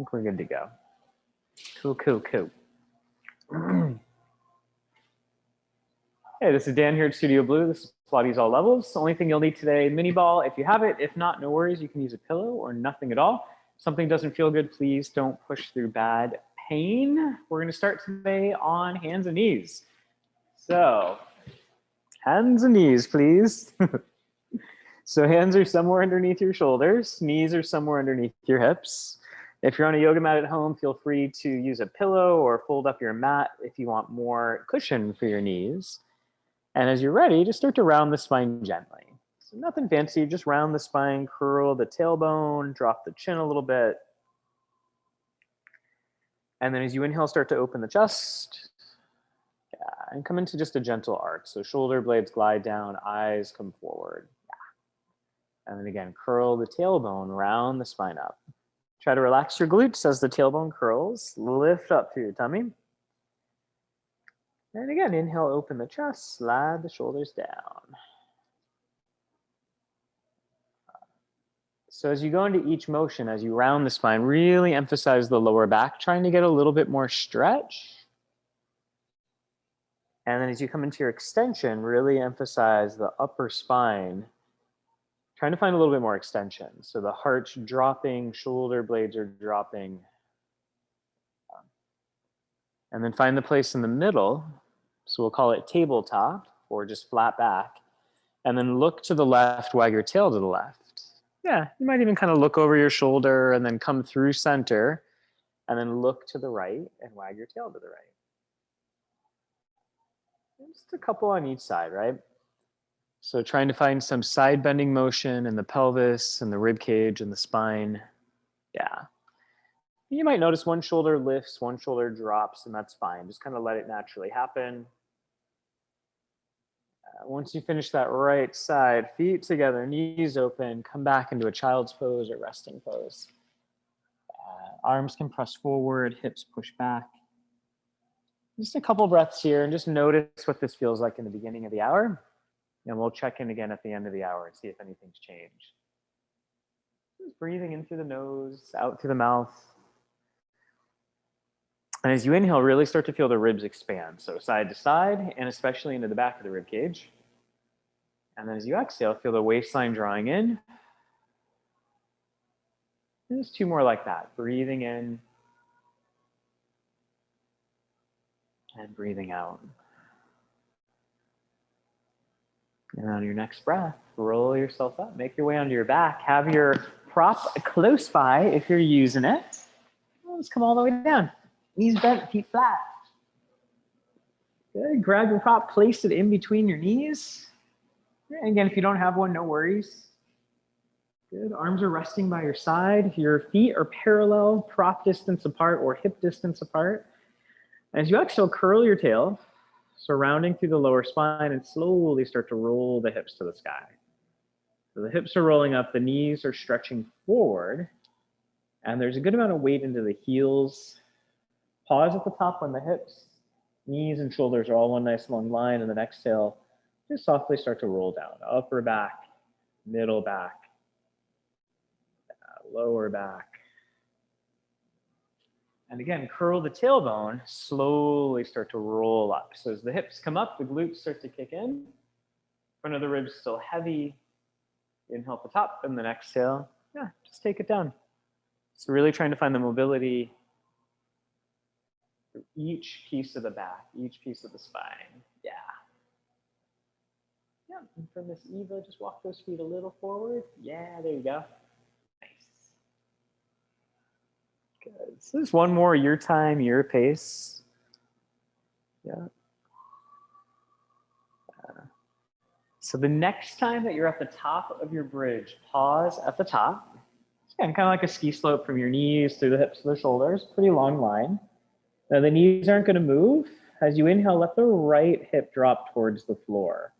think we're good to go. Cool, cool, cool. Hey, this is Dan here at Studio Blue. This is Pilates All Levels. The only thing you'll need today, mini ball if you have it. If not, no worries. You can use a pillow or nothing at all. If something doesn't feel good, please don't push through bad pain. We're going to start today on hands and knees. So, hands and knees, please. So hands are somewhere underneath your shoulders. Knees are somewhere underneath your hips. If you're on a yoga mat at home, feel free to use a pillow or fold up your mat if you want more cushion for your knees. And as you're ready, just start to round the spine gently. So nothing fancy, just round the spine, curl the tailbone, drop the chin a little bit. And then as you inhale, start to open the chest. Yeah, and come into just a gentle arc. So shoulder blades glide down, eyes come forward. And then again, curl the tailbone, round the spine up. Try to relax your glutes as the tailbone curls. Lift up through your tummy. And again, inhale, open the chest, slide the shoulders down. So as you go into each motion, as you round the spine, really emphasize the lower back, trying to get a little bit more stretch. And then as you come into your extension, really emphasize the upper spine, trying to find a little bit more extension. So the heart's dropping, shoulder blades are dropping. And then find the place in the middle. So we'll call it tabletop or just flat back. And then look to the left, wag your tail to the left. Yeah, you might even kind of look over your shoulder and then come through center. And then look to the right and wag your tail to the right. Just a couple on each side, right? So trying to find some side bending motion in the pelvis and the rib cage and the spine. Yeah. You might notice one shoulder lifts, one shoulder drops, and that's fine. Just kind of let it naturally happen. Once you finish that right side, feet together, knees open, come back into a child's pose or resting pose. Arms can press forward, hips push back. Just a couple breaths here and just notice what this feels like in the beginning of the hour. And we'll check in again at the end of the hour and see if anything's changed. Just breathing in through the nose, out through the mouth. And as you inhale, really start to feel the ribs expand. So side to side, and especially into the back of the rib cage. And then as you exhale, feel the waistline drawing in. And just two more like that. Breathing in. And breathing out. And on your next breath, roll yourself up, make your way onto your back. Have your prop close by if you're using it. Just come all the way down. Knees bent, feet flat. Good. Grab your prop, place it in between your knees. And again, if you don't have one, no worries. Good. Arms are resting by your side. Your feet are parallel, prop distance apart or hip distance apart. As you exhale, curl your tail, surrounding through the lower spine, and slowly start to roll the hips to the sky. So the hips are rolling up, the knees are stretching forward, and there's a good amount of weight into the heels. Pause at the top when the hips, knees, and shoulders are all one nice long line, and then exhale, just softly start to roll down. Upper back, middle back, lower back. And again, curl the tailbone, slowly start to roll up. So as the hips come up, the glutes start to kick in. Front of the ribs still heavy. Inhale at the top, and then exhale. Yeah, just take it down. So really trying to find the mobility through each piece of the back, each piece of the spine. Yeah. Yeah, and from this Eva, just walk those feet a little forward. Yeah, there you go. Good. So there's one more, your time, your pace. Yeah. So the next time that you're at the top of your bridge, pause at the top. Again, kind of like a ski slope from your knees through the hips to the shoulders, pretty long line. Now the knees aren't going to move. As you inhale, let the right hip drop towards the floor.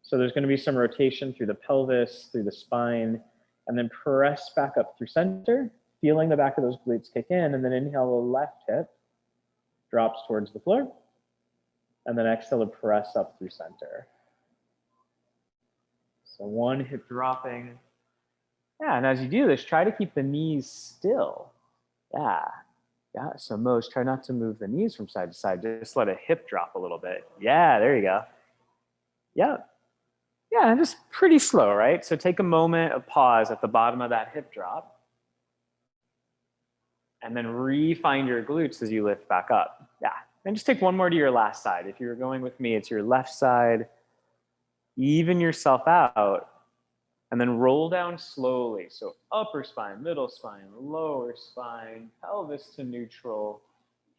So there's going to be some rotation through the pelvis, through the spine, and then press back up through center. Feeling the back of those glutes kick in, and then inhale, the left hip drops towards the floor, and then exhale to press up through center. So one hip dropping. Yeah, and as you do this, try to keep the knees still. Yeah. Yeah. So most try not to move the knees from side to side. Just let a hip drop a little bit. Yeah, there you go. Yeah. Yeah, and just pretty slow, right? So take a moment of pause at the bottom of that hip drop and then re-find your glutes as you lift back up. Yeah. And just take one more to your last side. If you're going with me, it's your left side. Even yourself out and then roll down slowly. So upper spine, middle spine, lower spine, pelvis to neutral,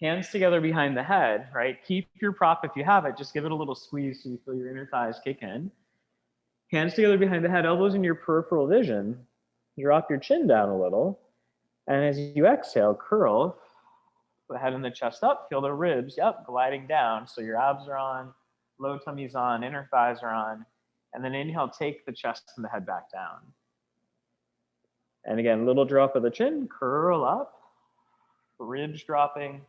hands together behind the head, right? Keep your prop if you have it. Just give it a little squeeze so you feel your inner thighs kick in. Hands together behind the head, elbows in your peripheral vision. Drop your chin down a little. And as you exhale, curl the head and the chest up. Feel the ribs, yep, gliding down. So your abs are on, low tummy's on, inner thighs are on. And then inhale, take the chest and the head back down. And again, little drop of the chin, curl up, ribs dropping,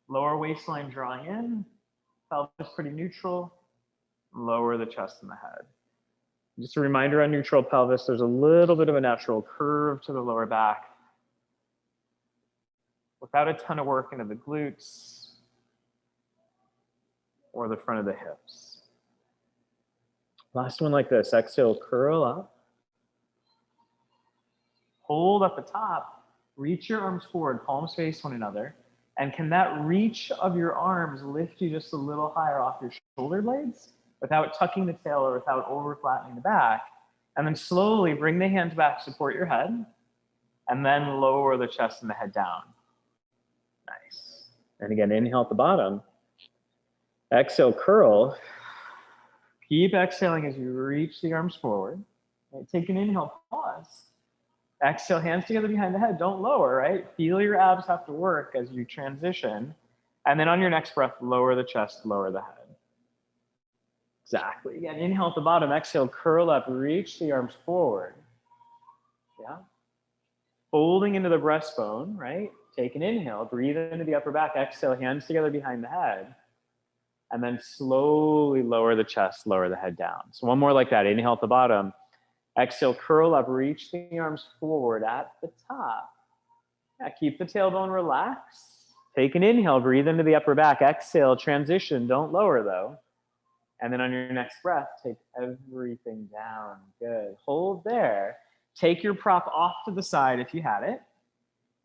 lower waistline drawing in, pelvis pretty neutral, lower the chest and the head. Just a reminder on neutral pelvis, there's a little bit of a natural curve to the lower back without a ton of work into the glutes or the front of the hips. Last one like this, exhale, curl up. Hold at the top, reach your arms forward, palms face one another. And can that reach of your arms lift you just a little higher off your shoulder blades without tucking the tail or without over flattening the back? And then slowly bring the hands back, support your head, and then lower the chest and the head down. Nice. And again, inhale at the bottom. Exhale, curl. Keep exhaling as you reach the arms forward. Right, take an inhale, pause. Exhale, hands together behind the head. Don't lower, right? Feel your abs have to work as you transition. And then on your next breath, lower the chest, lower the head. Exactly. Again, inhale at the bottom. Exhale, curl up, reach the arms forward. Yeah. Folding into the breastbone, right? Take an inhale, breathe into the upper back. Exhale, hands together behind the head. And then slowly lower the chest, lower the head down. So one more like that. Inhale at the bottom. Exhale, curl up, reach the arms forward at the top. Yeah, keep the tailbone relaxed. Take an inhale, breathe into the upper back. Exhale, transition, don't lower though. And then on your next breath, take everything down. Good. Hold there. Take your prop off to the side if you had it.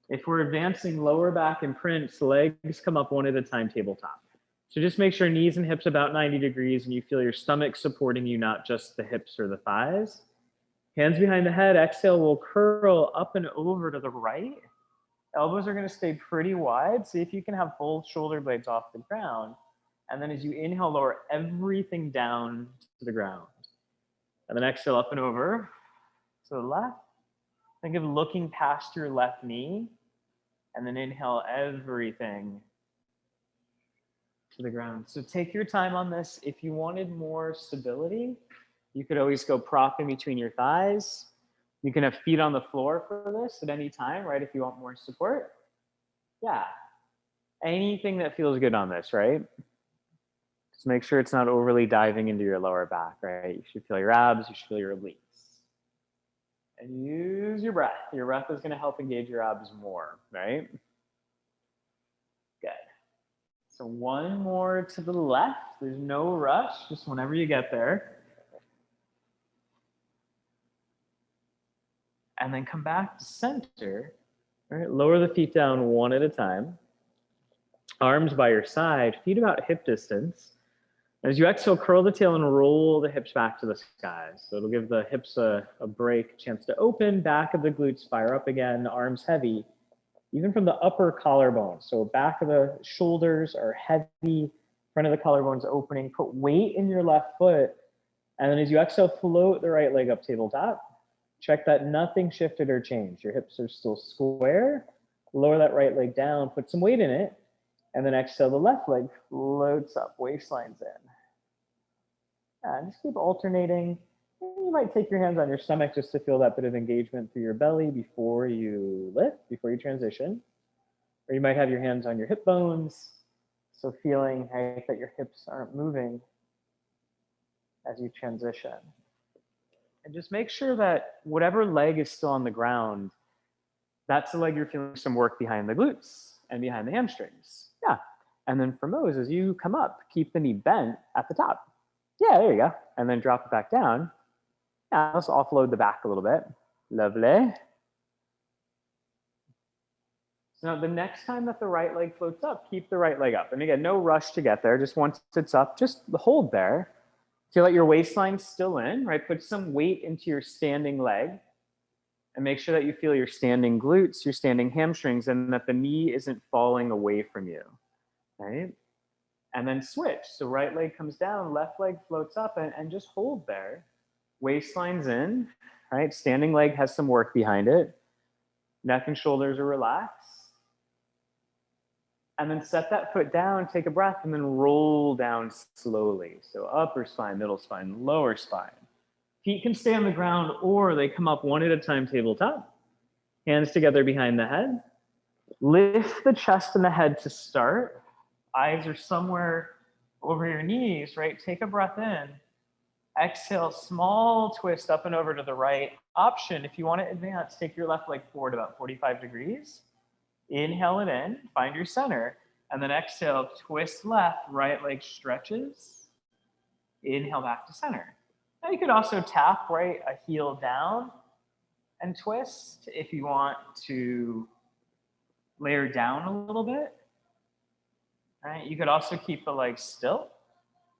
If we're advancing lower back and prints, legs come up one at a time, tabletop. So just make sure knees and hips about 90 degrees and you feel your stomach supporting you, not just the hips or the thighs. Hands behind the head, exhale, we'll curl up and over to the right. Elbows are gonna stay pretty wide. See if you can have both shoulder blades off the ground. And then as you inhale, lower everything down to the ground. And then exhale up and over to the left. Think of looking past your left knee. And then inhale everything to the ground. So take your time on this. If you wanted more stability, you could always go prop in between your thighs. You can have feet on the floor for this at any time, right? If you want more support. Yeah. Anything that feels good on this, right? Just make sure it's not overly diving into your lower back, right? You should feel your abs, you should feel your obliques. And use your breath. Your breath is gonna help engage your abs more, right? Good. So one more to the left. There's no rush, just whenever you get there. And then come back to center. All right, lower the feet down one at a time. Arms by your side, feet about hip distance. As you exhale, curl the tail and roll the hips back to the skies. So it'll give the hips a break, chance to open, back of the glutes fire up again, arms heavy, even from the upper collarbone. So back of the shoulders are heavy, front of the collarbone's opening. Put weight in your left foot. And then as you exhale, float the right leg up tabletop. Check that nothing shifted or changed. Your hips are still square. Lower that right leg down, put some weight in it. And then exhale, the left leg floats up, waistline's in. And just keep alternating. You might take your hands on your stomach just to feel that bit of engagement through your belly before you lift, before you transition. Or you might have your hands on your hip bones. So feeling that your hips aren't moving as you transition. And just make sure that whatever leg is still on the ground, That's the leg you're feeling some work behind the glutes and behind the hamstrings. Yeah. And then from those, as you come up, keep the knee bent at the top. Yeah, there you go. And then drop it back down. Yeah, let's offload the back a little bit. Lovely. So now the next time that the right leg floats up, keep the right leg up. And again, no rush to get there. Just once it's up, just hold there. Feel like your waistline's still in, right? Put some weight into your standing leg and make sure that you feel your standing glutes, your standing hamstrings, and that the knee isn't falling away from you, right? And then switch. So right leg comes down, left leg floats up, and just hold there. Waistline's in, right? Standing leg has some work behind it. Neck and shoulders are relaxed. And then set that foot down, take a breath, and then roll down slowly. So upper spine, middle spine, lower spine. Feet can stay on the ground or they come up one at a time tabletop. Hands together behind the head. Lift the chest and the head to start. Eyes are somewhere over your knees, right? Take a breath in. Exhale, small twist up and over to the right. Option, if you want to advance, take your left leg forward about 45 degrees. Inhale it in, find your center, and then exhale, twist left, right leg stretches. Inhale back to center. Now you could also tap right a heel down and twist if you want to layer down a little bit. All right, you could also keep the legs still.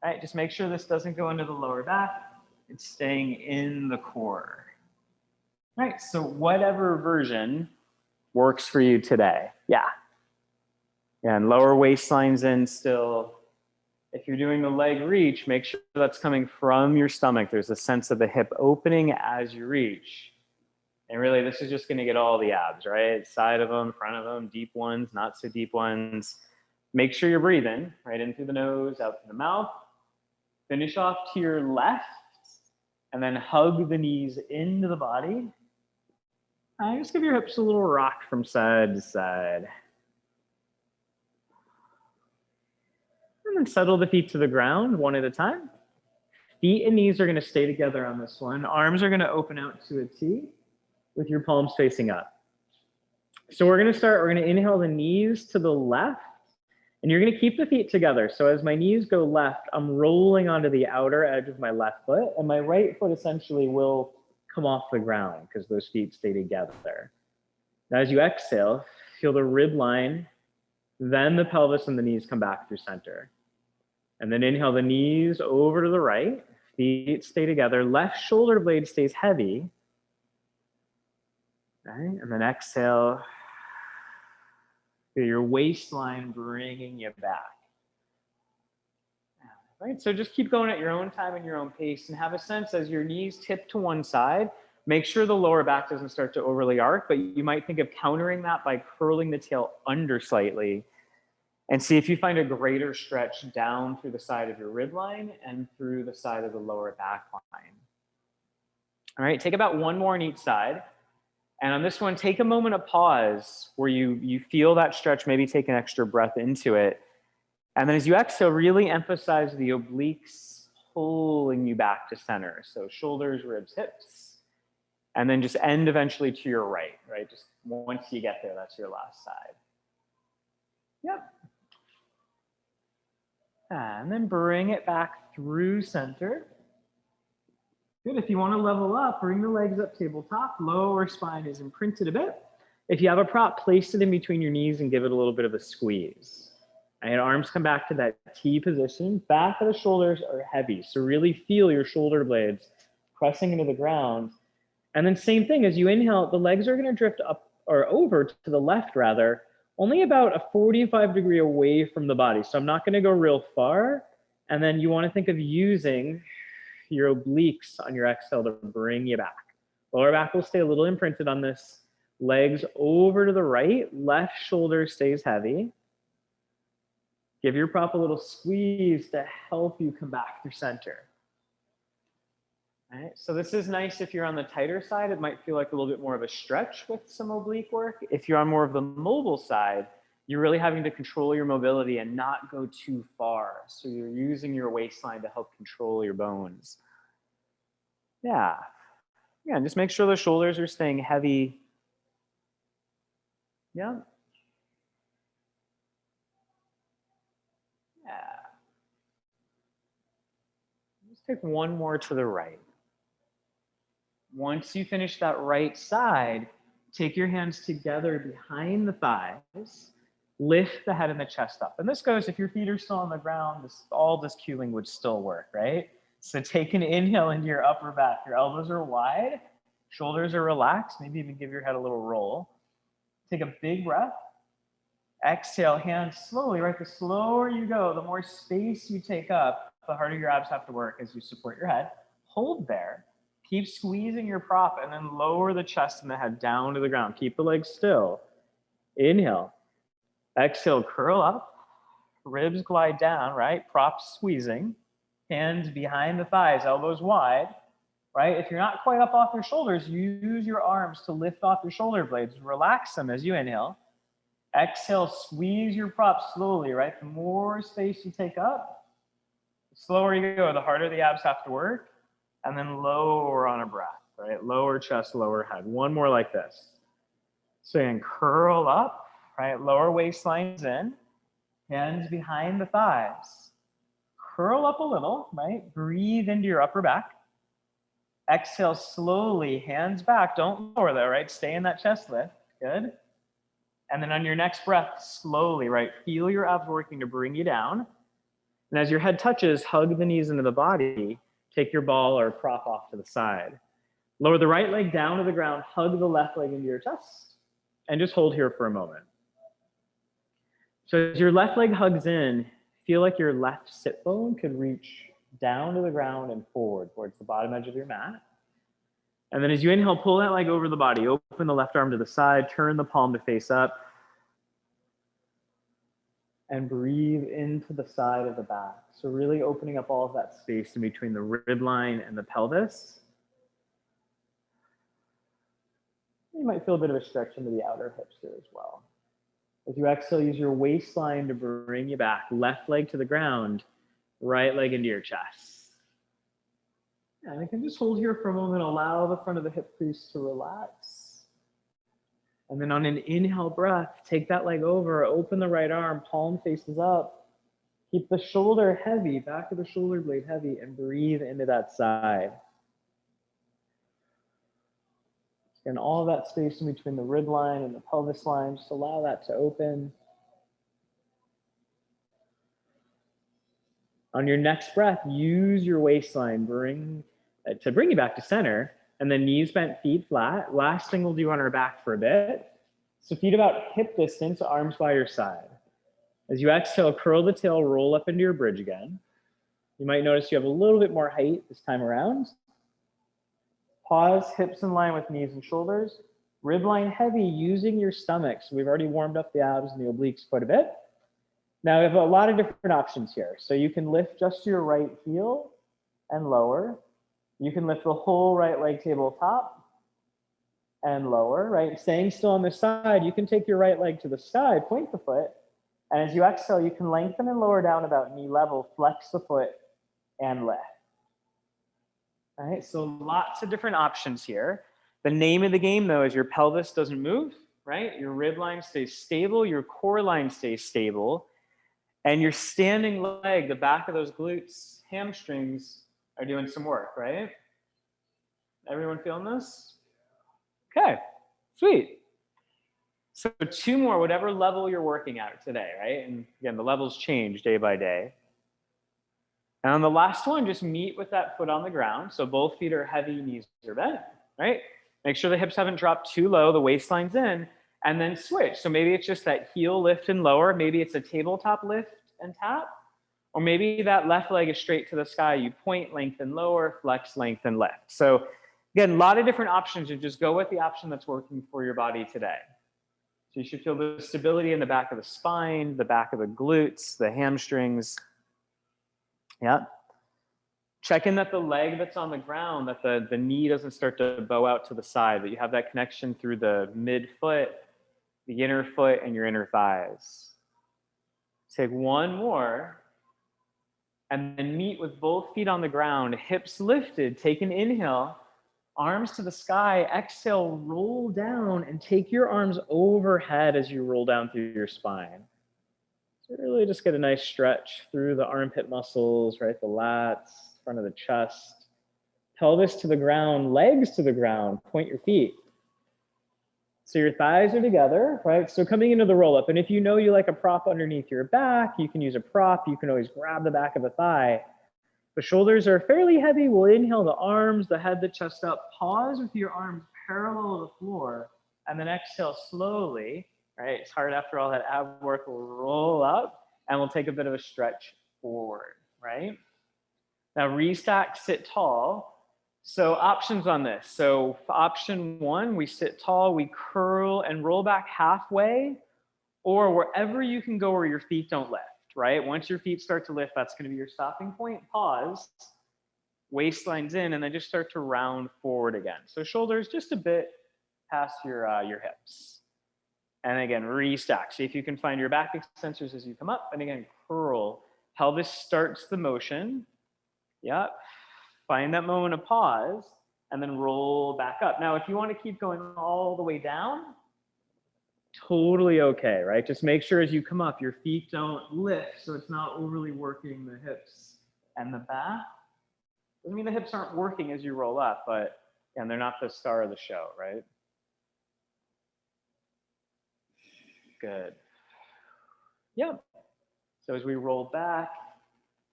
All right, just make sure this doesn't go into the lower back. It's staying in the core. All right, so whatever version works for you today. Yeah. And lower waistline's in still. If you're doing the leg reach, make sure that's coming from your stomach. There's a sense of the hip opening as you reach. And really, this is just going to get all the abs, right? Side of them, front of them, deep ones, not so deep ones. Make sure you're breathing, right? In through the nose, out through the mouth. Finish off to your left, and then hug the knees into the body. Just give your hips a little rock from side to side. And then settle the feet to the ground one at a time. Feet and knees are going to stay together on this one. Arms are going to open out to a T with your palms facing up. So we're going to inhale the knees to the left, and you're going to keep the feet together. So as my knees go left, I'm rolling onto the outer edge of my left foot, and my right foot essentially will come off the ground because those feet stay together. Now as you exhale, feel the rib line, then the pelvis and the knees come back through center. And then inhale the knees over to the right, feet stay together, left shoulder blade stays heavy. Right? And then exhale, feel your waistline bringing you back. Right? So just keep going at your own time and your own pace, and have a sense as your knees tip to one side, make sure the lower back doesn't start to overly arc, but you might think of countering that by curling the tail under slightly, and see if you find a greater stretch down through the side of your rib line and through the side of the lower back line. All right, take about one more on each side. And on this one, take a moment of pause where you feel that stretch, maybe take an extra breath into it. And then as you exhale, really emphasize the obliques pulling you back to center. So shoulders, ribs, hips, and then just end eventually to your right, right? Just once you get there, that's your last side. Yep. And then bring it back through center. Good. If you want to level up, bring the legs up tabletop. Lower spine is imprinted a bit. If you have a prop, place it in between your knees and give it a little bit of a squeeze. And arms come back to that T position. Back of the shoulders are heavy. So really feel your shoulder blades pressing into the ground. And then same thing, as you inhale, the legs are going to drift up or over to the left rather, only about a 45 degree away from the body. So I'm not going to go real far. And then you want to think of using your obliques on your exhale to bring you back. Lower back will stay a little imprinted on this. Legs over to the right, left shoulder stays heavy. Give your prop a little squeeze to help you come back through center. All right, so this is nice if you're on the tighter side. It might feel like a little bit more of a stretch with some oblique work. If you're on more of the mobile side, you're really having to control your mobility and not go too far. So you're using your waistline to help control your bones. Yeah, and just make sure the shoulders are staying heavy. Yeah. Yeah. Just take one more to the right. Once you finish that right side, take your hands together behind the thighs, lift the head and the chest up. And this goes, if your feet are still on the ground, all this cueing would still work, right? So take an inhale into your upper back. Your elbows are wide, shoulders are relaxed, maybe even give your head a little roll. Take a big breath. Exhale, hands slowly, right? The slower you go, the more space you take up, the harder your abs have to work as you support your head. Hold there. Keep squeezing your prop and then lower the chest and the head down to the ground. Keep the legs still. Inhale. Exhale, curl up. Ribs glide down, right? Props squeezing. Hands behind the thighs, elbows wide, right? If you're not quite up off your shoulders, use your arms to lift off your shoulder blades. Relax them as you inhale. Exhale, squeeze your props slowly, right? The more space you take up, the slower you go, the harder the abs have to work. And then lower on a breath, right? Lower chest, lower head. One more like this. So again, curl up, right? Lower waistlines in, hands behind the thighs. Curl up a little, right? Breathe into your upper back. Exhale slowly, hands back. Don't lower though, right? Stay in that chest lift. Good. And then on your next breath, slowly, right? Feel your abs working to bring you down. And as your head touches, hug the knees into the body. Take your ball or prop off to the side. Lower the right leg down to the ground. Hug the left leg into your chest. And just hold here for a moment. So as your left leg hugs in, feel like your left sit bone could reach down to the ground and forward towards the bottom edge of your mat. And then as you inhale, pull that leg over the body. Open the left arm to the side. Turn the palm to face up. And breathe into the side of the back. So really opening up all of that space in between the rib line and the pelvis. You might feel a bit of a stretch into the outer hips here as well. As you exhale, use your waistline to bring you back. Left leg to the ground, right leg into your chest. And I can just hold here for a moment. Allow the front of the hip crease to relax. And then on an inhale breath, take that leg over, open the right arm, palm faces up. Keep the shoulder heavy, back of the shoulder blade heavy, and breathe into that side. And all that space in between the rib line and the pelvis line, just allow that to open. On your next breath, use your waistline to bring you back to center, and then knees bent, feet flat. Last thing we'll do on our back for a bit. So feet about hip distance, arms by your side. As you exhale, curl the tail, roll up into your bridge again. You might notice you have a little bit more height this time around. Pause, hips in line with knees and shoulders. Rib line heavy, using your stomach. So we've already warmed up the abs and the obliques quite a bit. Now we have a lot of different options here. So you can lift just your right heel and lower. You can lift the whole right leg tabletop and lower, right? Staying still on this side, you can take your right leg to the side, point the foot, and as you exhale, you can lengthen and lower down about knee level, flex the foot, and lift. All right, so lots of different options here. The name of the game, though, is your pelvis doesn't move, right? Your rib line stays stable, your core line stays stable, and your standing leg, the back of those glutes, hamstrings, are doing some work, right? Everyone feeling this? Okay, sweet. So 2 more, whatever level you're working at today, right? And again, the levels change day by day. And on the last one, just meet with that foot on the ground. So both feet are heavy, knees are bent, right? Make sure the hips haven't dropped too low, the waistline's in, and then switch. So maybe it's just that heel lift and lower. Maybe it's a tabletop lift and tap. Or maybe that left leg is straight to the sky. You point, lengthen, lower, flex, lengthen, lift. So again, a lot of different options. You just go with the option that's working for your body today. So you should feel the stability in the back of the spine, the back of the glutes, the hamstrings. Yeah. Checking that the leg that's on the ground, that the knee doesn't start to bow out to the side, that you have that connection through the midfoot, the inner foot, and your inner thighs. Take one more, and then meet with both feet on the ground, hips lifted. Take an inhale, Arms to the sky, exhale, roll down and take your arms overhead as you roll down through your spine. So really just get a nice stretch through the armpit muscles, right? The lats, front of the chest, pelvis to the ground, legs to the ground, point your feet. So your thighs are together, right? So coming into the roll up, and if you know you like a prop underneath your back, you can use a prop. You can always grab the back of a thigh. The shoulders are fairly heavy. We'll inhale the arms, the head, the chest up. Pause with your arms parallel to the floor, and then exhale slowly, right? It's hard after all that ab work. We'll roll up, and we'll take a bit of a stretch forward, right? Now restack, sit tall. So options on this. So option one, we sit tall, we curl and roll back halfway, or wherever you can go where your feet don't lift, right? Once your feet start to lift, that's going to be your stopping point. Pause, waistline's in, and then just start to round forward again. So shoulders just a bit past your hips. And again, restack. See if you can find your back extensors as you come up. And again, curl. Pelvis starts the motion. Yep. Find that moment of pause and then roll back up. Now, if you want to keep going all the way down, totally okay, right? Just make sure as you come up, your feet don't lift so it's not overly working the hips and the back. Doesn't mean the hips aren't working as you roll up, but and they're not the star of the show, right? Good. Yep. So as we roll back,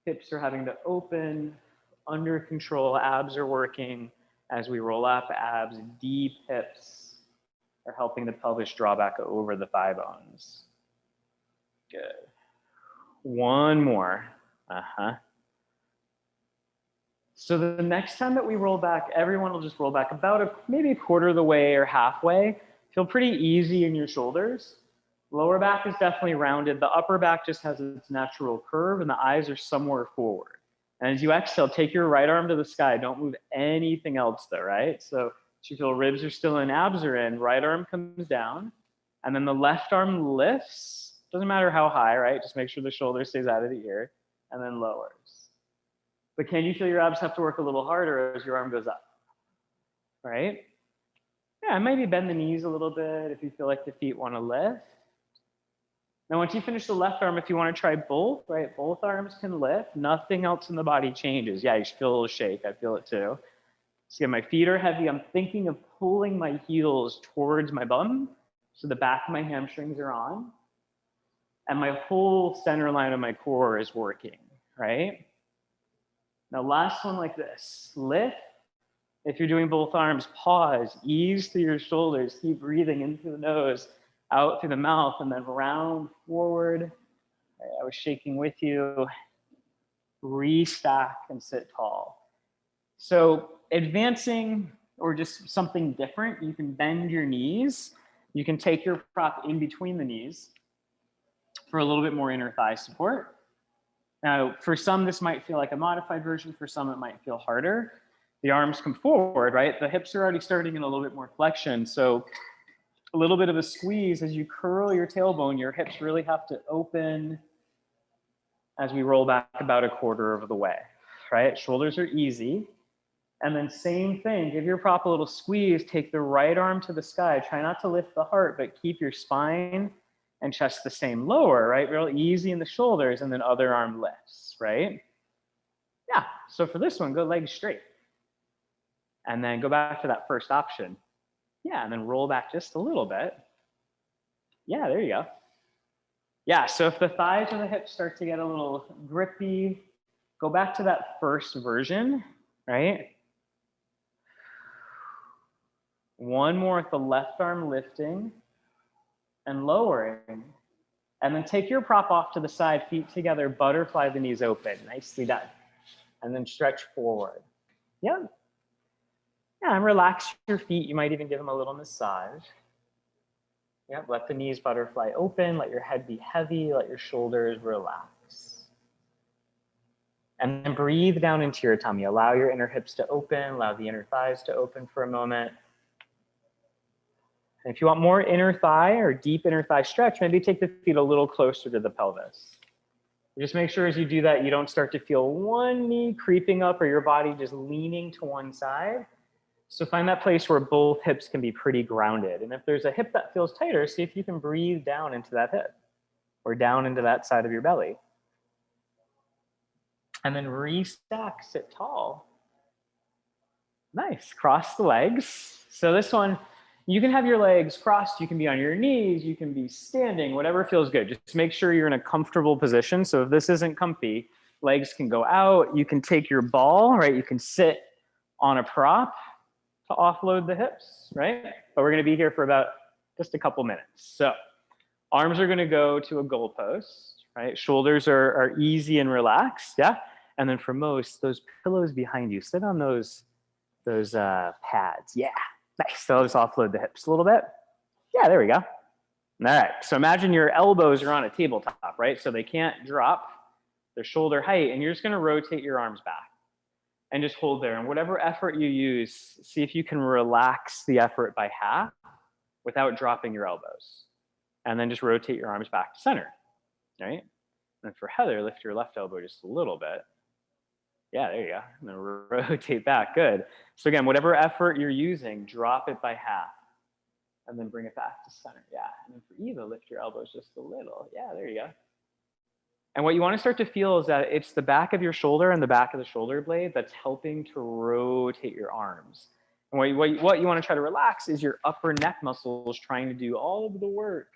hips are having to open, under control, abs are working. As we roll up, abs, deep hips are helping the pelvis draw back over the thigh bones. Good. One more. So the next time that we roll back, everyone will just roll back about maybe a quarter of the way or halfway. Feel pretty easy in your shoulders. Lower back is definitely rounded. The upper back just has its natural curve and the eyes are somewhere forward. And as you exhale, take your right arm to the sky. Don't move anything else there, right? So you feel ribs are still in, abs are in, right arm comes down, and then the left arm lifts. Doesn't matter how high, right? Just make sure the shoulder stays out of the ear, and then lowers. But can you feel your abs have to work a little harder as your arm goes up, right? Yeah, maybe bend the knees a little bit if you feel like the feet want to lift. Now, once you finish the left arm, if you want to try both, right? Both arms can lift. Nothing else in the body changes. Yeah, you should feel a little shake. I feel it too. So my feet are heavy. I'm thinking of pulling my heels towards my bum. So the back of my hamstrings are on. And my whole center line of my core is working, right? Now, last one like this. Lift. If you're doing both arms, pause. Ease through your shoulders. Keep breathing in through the nose, out through the mouth, and then round forward. I was shaking with you. Restack and sit tall. So advancing or just something different, you can bend your knees. You can take your prop in between the knees for a little bit more inner thigh support. Now, for some, this might feel like a modified version. For some, it might feel harder. The arms come forward, right? The hips are already starting in a little bit more flexion. So a little bit of a squeeze as you curl your tailbone, your hips really have to open as we roll back about a quarter of the way, right? Shoulders are easy. And then same thing, give your prop a little squeeze, take the right arm to the sky. Try not to lift the heart, but keep your spine and chest the same lower, right? Real easy in the shoulders, and then other arm lifts, right? Yeah, so for this one, go legs straight. And then go back to that first option. Yeah, and then roll back just a little bit. Yeah, there you go. Yeah, so if the thighs or the hips start to get a little grippy, go back to that first version, right? One more with the left arm lifting and lowering. And then take your prop off to the side, feet together, butterfly the knees open. Nicely done. And then stretch forward. Yeah. Yeah, and relax your feet. You might even give them a little massage. Yep, let the knees butterfly open. Let your head be heavy. Let your shoulders relax. And then breathe down into your tummy. Allow your inner hips to open. Allow the inner thighs to open for a moment. And if you want more inner thigh or deep inner thigh stretch, maybe take the feet a little closer to the pelvis. Just make sure as you do that, you don't start to feel one knee creeping up or your body just leaning to one side. So find that place where both hips can be pretty grounded. And if there's a hip that feels tighter, see if you can breathe down into that hip or down into that side of your belly. And then restack, sit tall. Nice, cross the legs. So this one, you can have your legs crossed, you can be on your knees, you can be standing, whatever feels good. Just make sure you're in a comfortable position. So if this isn't comfy, legs can go out. You can take your ball, right? You can sit on a prop to offload the hips, right? But we're gonna be here for about just a couple minutes. So arms are gonna go to a goalpost, right? Shoulders are easy and relaxed, yeah? And then for most, those pillows behind you, sit on those pads, yeah. Nice, so I'll just offload the hips a little bit. Yeah, there we go. All right, so imagine your elbows are on a tabletop, right? So they can't drop, they're shoulder height, and you're just gonna rotate your arms back and just hold there. And whatever effort you use, see if you can relax the effort by half without dropping your elbows. And then just rotate your arms back to center, right? And for Heather, lift your left elbow just a little bit. Yeah, there you go. And then rotate back, good. So again, whatever effort you're using, drop it by half. And then bring it back to center, yeah. And then for Eva, lift your elbows just a little. Yeah, there you go. And what you want to start to feel is that it's the back of your shoulder and the back of the shoulder blade that's helping to rotate your arms. And what you want to try to relax is your upper neck muscles trying to do all of the work.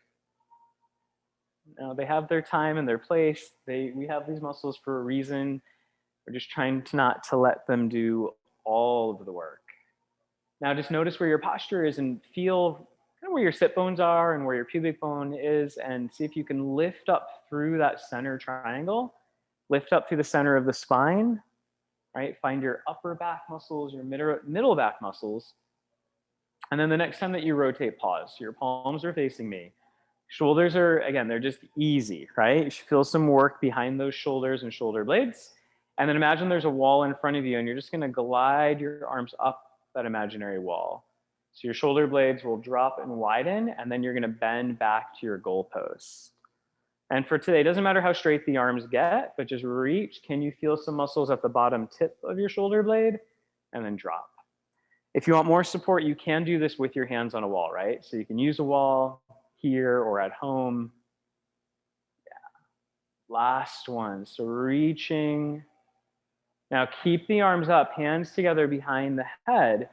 Now, they have their time and their place. We have these muscles for a reason. We're just trying to not to let them do all of the work. Now, just notice where your posture is and feel kind of where your sit bones are and where your pubic bone is, and see if you can lift up through that center triangle, lift up through the center of the spine, right? Find your upper back muscles, your middle back muscles. And then the next time that you rotate, pause. Your palms are facing me. Shoulders are, again, they're just easy, right? You should feel some work behind those shoulders and shoulder blades. And then imagine there's a wall in front of you and you're just gonna glide your arms up that imaginary wall. So your shoulder blades will drop and widen, and then you're gonna bend back to your goalposts. And for today, it doesn't matter how straight the arms get, but just reach. Can you feel some muscles at the bottom tip of your shoulder blade? And then drop. If you want more support, you can do this with your hands on a wall, right? So you can use a wall here or at home. Yeah. Last one, so reaching. Now keep the arms up, hands together behind the head.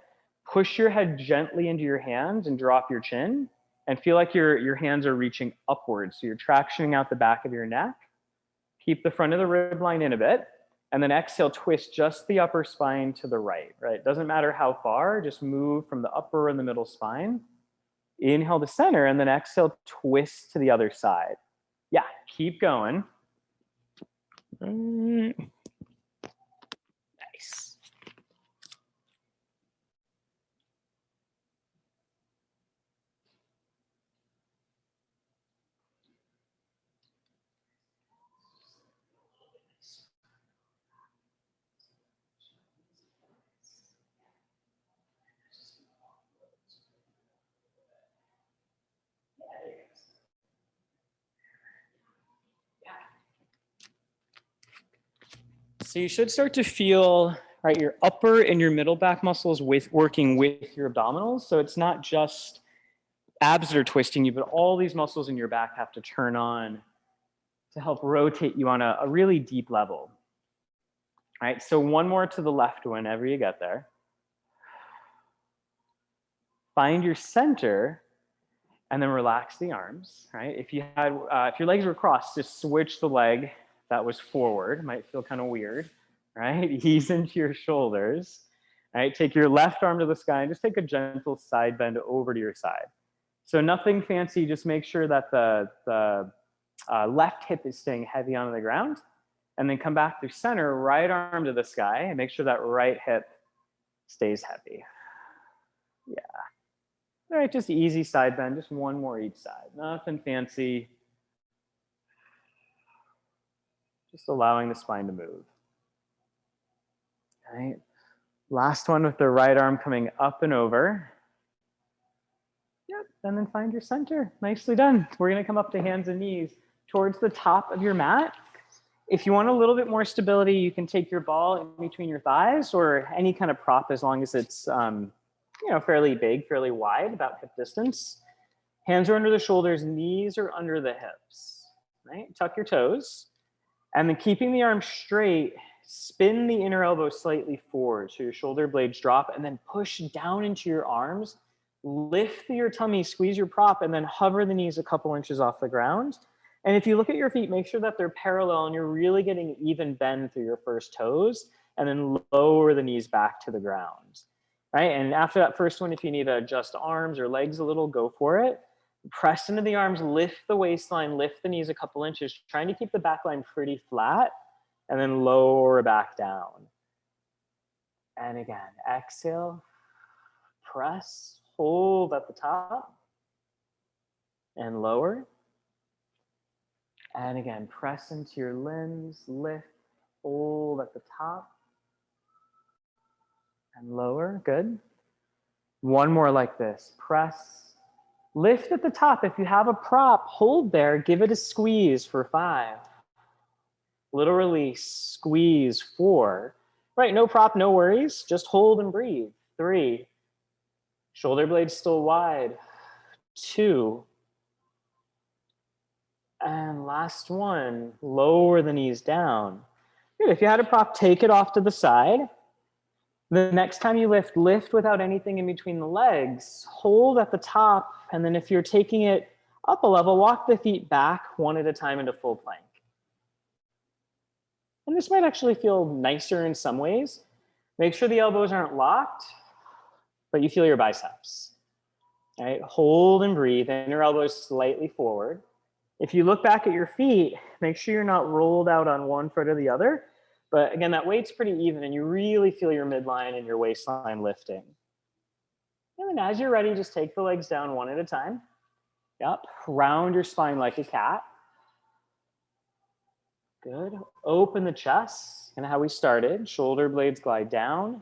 Push your head gently into your hands and drop your chin, and feel like your hands are reaching upwards. So you're tractioning out the back of your neck. Keep the front of the rib line in a bit, and then exhale, twist just the upper spine to the right, right? Doesn't matter how far, just move from the upper and the middle spine. Inhale to center, and then exhale, twist to the other side. Yeah, keep going. Nice. So you should start to feel, right, your upper and your middle back muscles working with your abdominals. So it's not just abs that are twisting you, but all these muscles in your back have to turn on to help rotate you on a really deep level. All right, so one more to the left whenever you get there. Find your center and then relax the arms, right? If your legs were crossed, just switch the leg that was forward. Might feel kind of weird, right? Ease into your shoulders, right? Take your left arm to the sky and just take a gentle side bend over to your side. So nothing fancy, just make sure that the left hip is staying heavy onto the ground, and then come back through center, right arm to the sky, and make sure that right hip stays heavy. Yeah. All right, just easy side bend, just one more each side. Nothing fancy. Just allowing the spine to move. All right. Last one with the right arm coming up and over. Yep, and then find your center. Nicely done. We're gonna come up to hands and knees towards the top of your mat. If you want a little bit more stability, you can take your ball in between your thighs or any kind of prop as long as it's fairly big, fairly wide, about hip distance. Hands are under the shoulders, knees are under the hips, right? Tuck your toes. And then keeping the arms straight, spin the inner elbow slightly forward so your shoulder blades drop, and then push down into your arms. Lift your tummy, squeeze your prop, and then hover the knees a couple inches off the ground. And if you look at your feet, make sure that they're parallel and you're really getting even bend through your first toes, and then lower the knees back to the ground, right? And after that first one, if you need to adjust arms or legs a little, go for it. Press into the arms, lift the waistline, lift the knees a couple inches, trying to keep the back line pretty flat, and then lower back down. And again, exhale, press, hold at the top, and lower. And again, press into your limbs, lift, hold at the top, and lower, good. One more like this, press, lift at the top. If you have a prop, hold there, give it a squeeze for 5. Little release, squeeze, 4. Right, no prop, no worries, just hold and breathe. 3. Shoulder blades still wide. 2. And last one, lower the knees down. Good, if you had a prop, take it off to the side. The next time you lift, lift without anything in between the legs. Hold at the top, and then if you're taking it up a level, walk the feet back one at a time into full plank. And this might actually feel nicer in some ways. Make sure the elbows aren't locked, but you feel your biceps. All right, hold and breathe, inner elbows slightly forward. If you look back at your feet, make sure you're not rolled out on one foot or the other. But again, that weight's pretty even and you really feel your midline and your waistline lifting. And then as you're ready, just take the legs down one at a time. Yep, round your spine like a cat. Good, open the chest, and how we started. Shoulder blades glide down.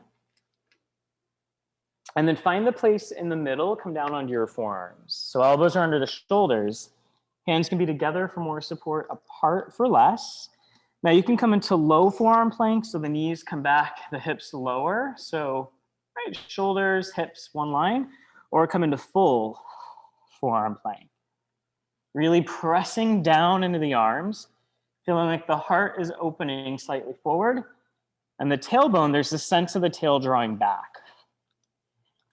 And then find the place in the middle, come down onto your forearms. So elbows are under the shoulders. Hands can be together for more support, apart for less. Now you can come into low forearm plank, so the knees come back, the hips lower. So right, shoulders, hips, one line, or come into full forearm plank. Really pressing down into the arms, feeling like the heart is opening slightly forward. And the tailbone, there's the sense of the tail drawing back.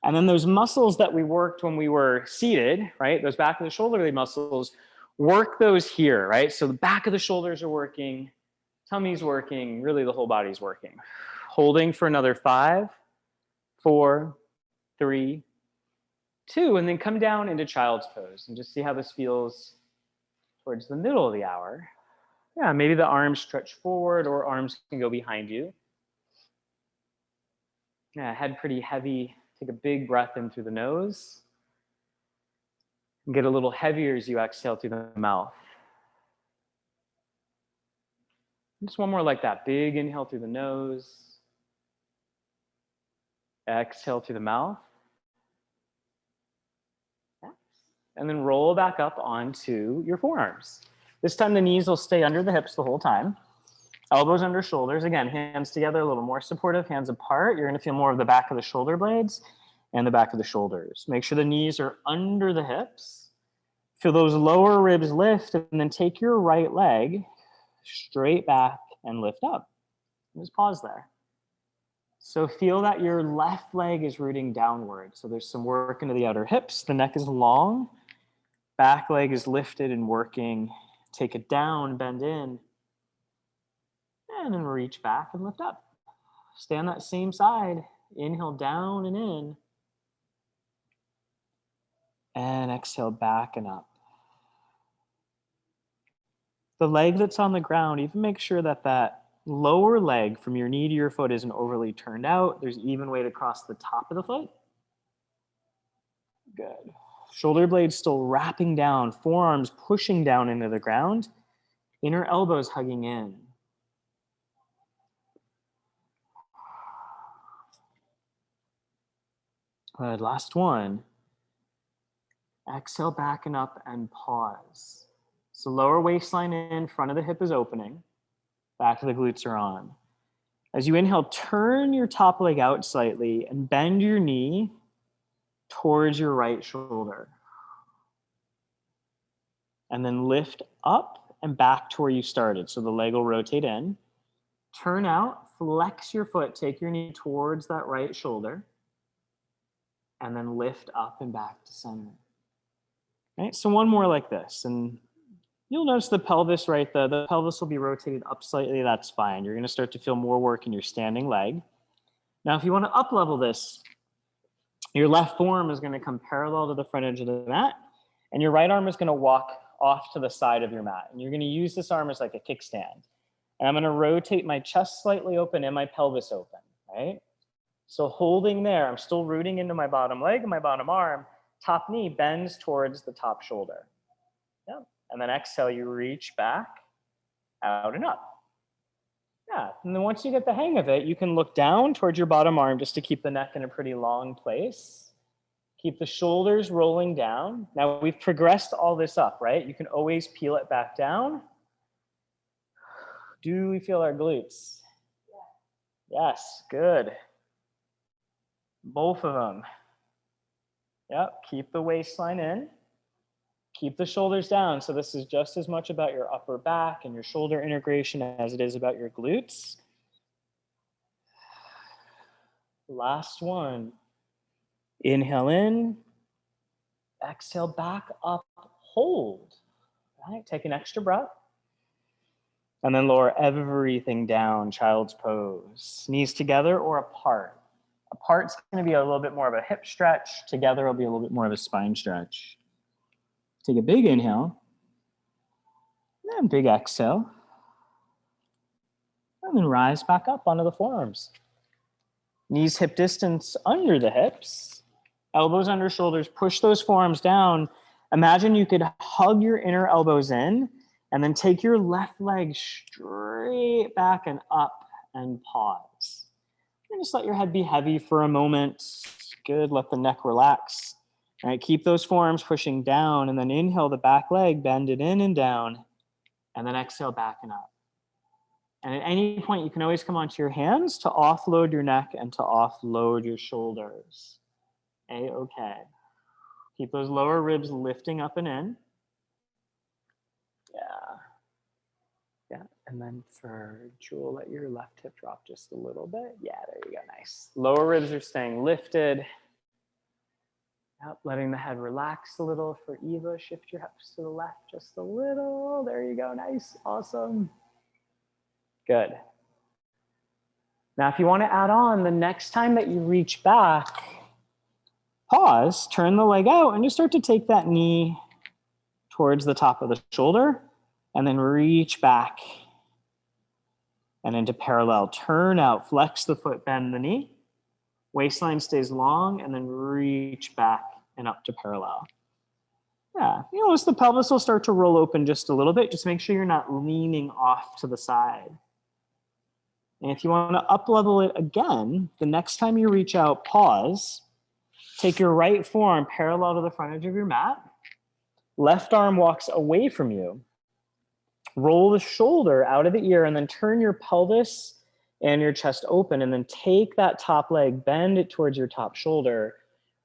And then those muscles that we worked when we were seated, right? Those back of the shoulder blade muscles, work those here, right? So the back of the shoulders are working, tummy's working, really the whole body's working. Holding for another 5, 4, 3, 2, and then come down into child's pose and just see how this feels towards the middle of the hour. Yeah, maybe the arms stretch forward or arms can go behind you. Yeah, head pretty heavy. Take a big breath in through the nose. And get a little heavier as you exhale through the mouth. Just one more like that. Big inhale through the nose. Exhale through the mouth. And then roll back up onto your forearms. This time the knees will stay under the hips the whole time. Elbows under shoulders. Again, hands together, a little more supportive, hands apart. You're gonna feel more of the back of the shoulder blades and the back of the shoulders. Make sure the knees are under the hips. Feel those lower ribs lift, and then take your right leg straight back and lift up. Just pause there. So feel that your left leg is rooting downward. So there's some work into the outer hips. The neck is long. Back leg is lifted and working. Take it down, bend in. And then reach back and lift up. Stay on that same side. Inhale down and in. And exhale back and up. The leg that's on the ground, even make sure that that lower leg from your knee to your foot isn't overly turned out. There's even weight across the top of the foot. Good. Shoulder blades still wrapping down, forearms pushing down into the ground, inner elbows hugging in. Good, last one. Exhale back and up and pause. So lower waistline in, front of the hip is opening, back of the glutes are on. As you inhale, turn your top leg out slightly and bend your knee towards your right shoulder. And then lift up and back to where you started. So the leg will rotate in. Turn out, flex your foot, take your knee towards that right shoulder, and then lift up and back to center. Right, so one more like this, and you'll notice the pelvis, right? The pelvis will be rotated up slightly, that's fine. You're gonna start to feel more work in your standing leg. Now, if you wanna up level this, your left forearm is gonna come parallel to the front edge of the mat, and your right arm is gonna walk off to the side of your mat. And you're gonna use this arm as like a kickstand. And I'm gonna rotate my chest slightly open and my pelvis open, right? So holding there, I'm still rooting into my bottom leg and my bottom arm. Top knee bends towards the top shoulder. Yep. And then exhale, you reach back, out and up. Yeah, and then once you get the hang of it, you can look down towards your bottom arm just to keep the neck in a pretty long place. Keep the shoulders rolling down. Now we've progressed all this up, right? You can always peel it back down. Do we feel our glutes? Yes, good. Both of them. Yep, keep the waistline in. Keep the shoulders down. So this is just as much about your upper back and your shoulder integration as it is about your glutes. Last one. Inhale in. Exhale back up, hold. Right, take an extra breath. And then lower everything down, child's pose. Knees together or apart. Apart's going to be a little bit more of a hip stretch. Together will be a little bit more of a spine stretch. Take a big inhale. And big exhale. And then rise back up onto the forearms. Knees hip distance under the hips. Elbows under shoulders. Push those forearms down. Imagine you could hug your inner elbows in and then take your left leg straight back and up and pause. And just let your head be heavy for a moment. Good, let the neck relax. All right, keep those forearms pushing down and then inhale the back leg, bend it in and down, and then exhale back and up. And at any point, you can always come onto your hands to offload your neck and to offload your shoulders. A-okay. Keep those lower ribs lifting up and in. Yeah, and then for Jewel, let your left hip drop just a little bit. Yeah, there you go, nice. Lower ribs are staying lifted. Yep, letting the head relax a little. For Eva, shift your hips to the left just a little. There you go, nice, awesome. Good. Now, if you want to add on, the next time that you reach back, pause, turn the leg out, and just start to take that knee towards the top of the shoulder, and then reach back and into parallel. Turn out, flex the foot, bend the knee. Waistline stays long, and then reach back and up to parallel. Yeah, you notice the pelvis will start to roll open just a little bit. Just make sure you're not leaning off to the side. And if you want to up level it again, the next time you reach out, pause. Take your right forearm parallel to the front edge of your mat. Left arm walks away from you. Roll the shoulder out of the ear and then turn your pelvis and your chest open, and then take that top leg, bend it towards your top shoulder,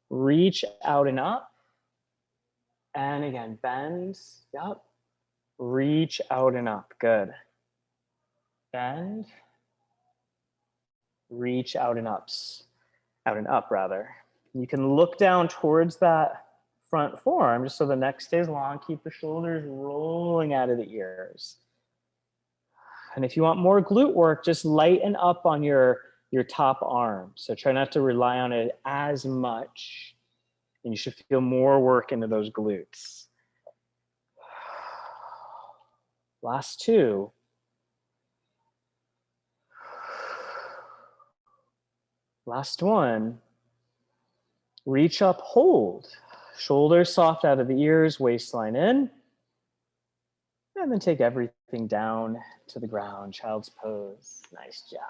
reach out and up. And again, bend, yep. Reach out and up, good. Bend, reach out and up rather. You can look down towards that front forearm just so the neck stays long. Keep the shoulders rolling out of the ears. And if you want more glute work, just lighten up on your top arm. So try not to rely on it as much. And you should feel more work into those glutes. Last two. Last one. Reach up, hold. Shoulders soft out of the ears, waistline in. And then take everything down to the ground, child's pose. Nice job.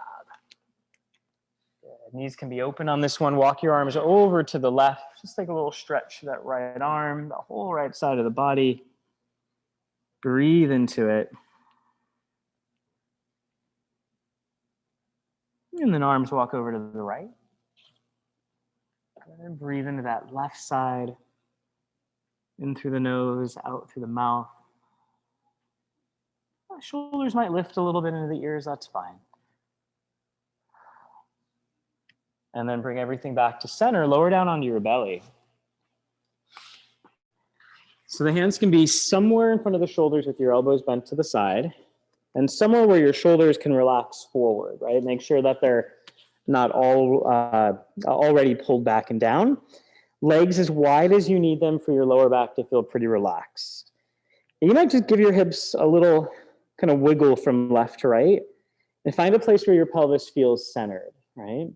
Good. Knees can be open on this one. Walk your arms over to the left. Just take a little stretch to that right arm, the whole right side of the body. Breathe into it. And then arms walk over to the right. And breathe into that left side, in through the nose, out through the mouth. Shoulders might lift a little bit into the ears, that's fine. And then bring everything back to center, lower down onto your belly. So the hands can be somewhere in front of the shoulders with your elbows bent to the side, and somewhere where your shoulders can relax forward, right? Make sure that they're not all already pulled back and down. Legs as wide as you need them for your lower back to feel pretty relaxed. And you might just give your hips a little kind of wiggle from left to right and find a place where your pelvis feels centered, right?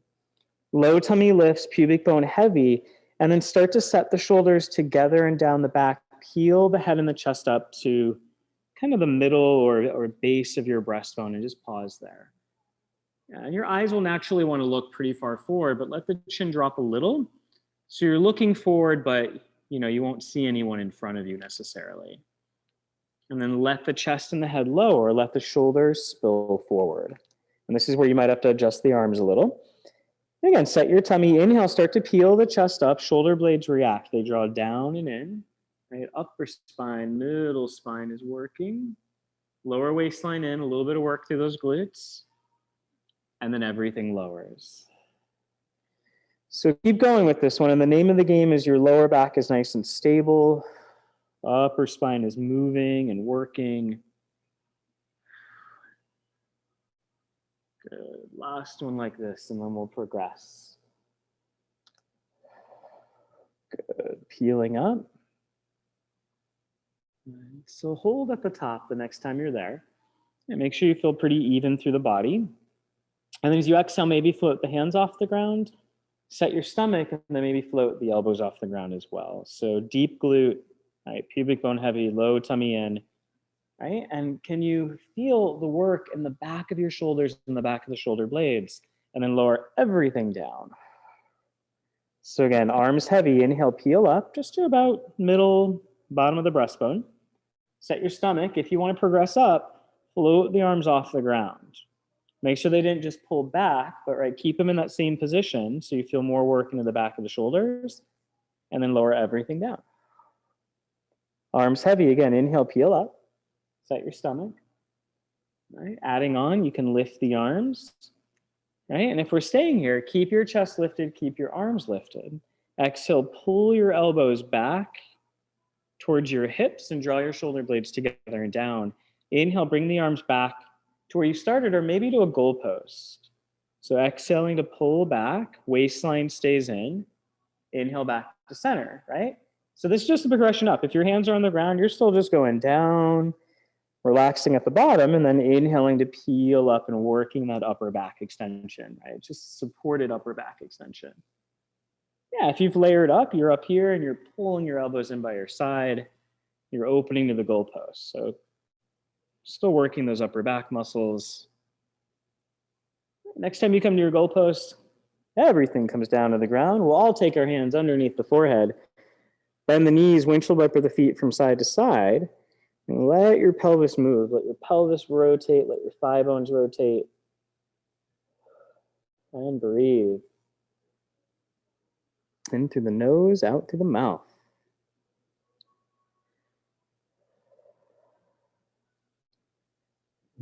Low tummy lifts, pubic bone heavy, and then start to set the shoulders together and down the back. Peel the head and the chest up to kind of the middle or base of your breastbone and just pause there. And your eyes will naturally want to look pretty far forward, but let the chin drop a little. So you're looking forward, but you won't see anyone in front of you necessarily. And then let the chest and the head lower, let the shoulders spill forward. And this is where you might have to adjust the arms a little. And again, set your tummy. Inhale, start to peel the chest up. Shoulder blades react. They draw down and in. Right? Upper spine, middle spine is working. Lower waistline in, a little bit of work through those glutes. And then everything lowers. So keep going with this one. And the name of the game is your lower back is nice and stable. Upper spine is moving and working. Good. Last one like this, and then we'll progress. Good. Peeling up. So hold at the top the next time you're there. And make sure you feel pretty even through the body. And then as you exhale, maybe float the hands off the ground. Set your stomach, and then maybe float the elbows off the ground as well. So deep glute, right? Pubic bone heavy, low tummy in, right? And can you feel the work in the back of your shoulders and the back of the shoulder blades? And then lower everything down. So again, arms heavy. Inhale, peel up just to about middle, bottom of the breastbone. Set your stomach. If you want to progress up, float the arms off the ground. Make sure they didn't just pull back, but keep them in that same position so you feel more work into the back of the shoulders, and then lower everything down. Arms heavy. Again, inhale, peel up. Set your stomach. Right? Adding on, you can lift the arms. Right? And if we're staying here, keep your chest lifted, keep your arms lifted. Exhale, pull your elbows back towards your hips and draw your shoulder blades together and down. Inhale, bring the arms back to where you started, or maybe to a goalpost. So exhaling to pull back, waistline stays in. Inhale back to center, right? So this is just a progression up. If your hands are on the ground, you're still just going down, relaxing at the bottom, and then inhaling to peel up and working that upper back extension, right? Just supported upper back extension. Yeah, if you've layered up, you're up here and you're pulling your elbows in by your side. You're opening to the goalpost. So still working those upper back muscles. Next time you come to your goalpost, everything comes down to the ground. We'll all take our hands underneath the forehead. Bend the knees, windshield wiper the feet from side to side. And let your pelvis move. Let your pelvis rotate. Let your thigh bones rotate. And breathe. In through the nose, out through the mouth.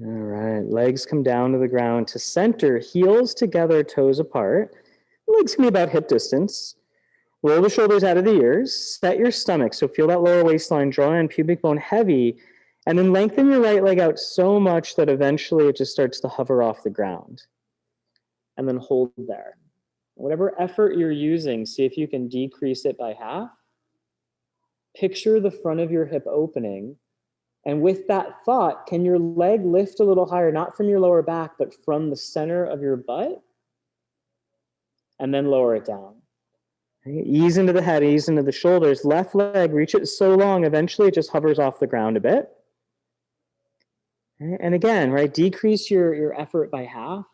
All right, legs come down to the ground to center, heels together, toes apart. Legs can be about hip distance. Roll the shoulders out of the ears. Set your stomach, so feel that lower waistline, draw in, pubic bone heavy, and then lengthen your right leg out so much that eventually it just starts to hover off the ground. And then hold there. Whatever effort you're using, see if you can decrease it by half. Picture the front of your hip opening. And with that thought, can your leg lift a little higher, not from your lower back, but from the center of your butt? And then lower it down. Ease into the head, ease into the shoulders. Left leg, reach it so long, eventually it just hovers off the ground a bit. And again, decrease your effort by half.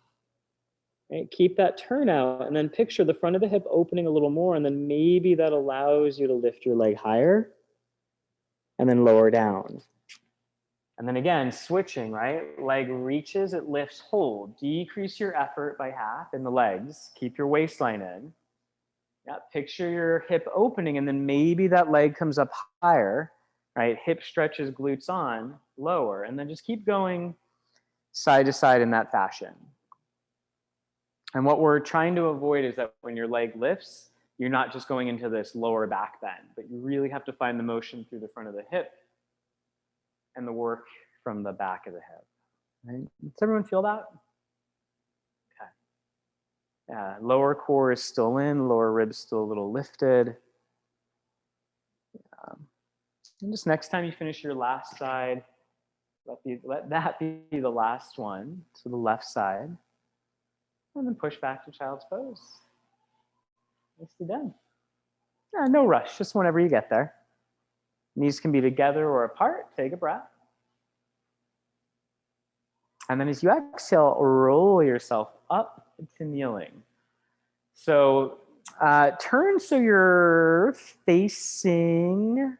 Keep that turnout, and then picture the front of the hip opening a little more, and then maybe that allows you to lift your leg higher, and then lower down. And then again, switching, Leg reaches, it lifts, hold. Decrease your effort by half in the legs. Keep your waistline in. Yeah, picture your hip opening and then maybe that leg comes up higher, right? Hip stretches glutes on, lower, and then just keep going side to side in that fashion. And what we're trying to avoid is that when your leg lifts, you're not just going into this lower back bend, but you really have to find the motion through the front of the hip and the work from the back of the hip. Right? Does everyone feel that? Okay. Yeah, lower core is still in, lower ribs still a little lifted. And just next time you finish your last side, let that be the last one to the left side. And then push back to child's pose. Nicely done. Yeah, no rush, just whenever you get there. Knees can be together or apart. Take a breath. And then as you exhale, roll yourself up to kneeling. So turn so you're facing,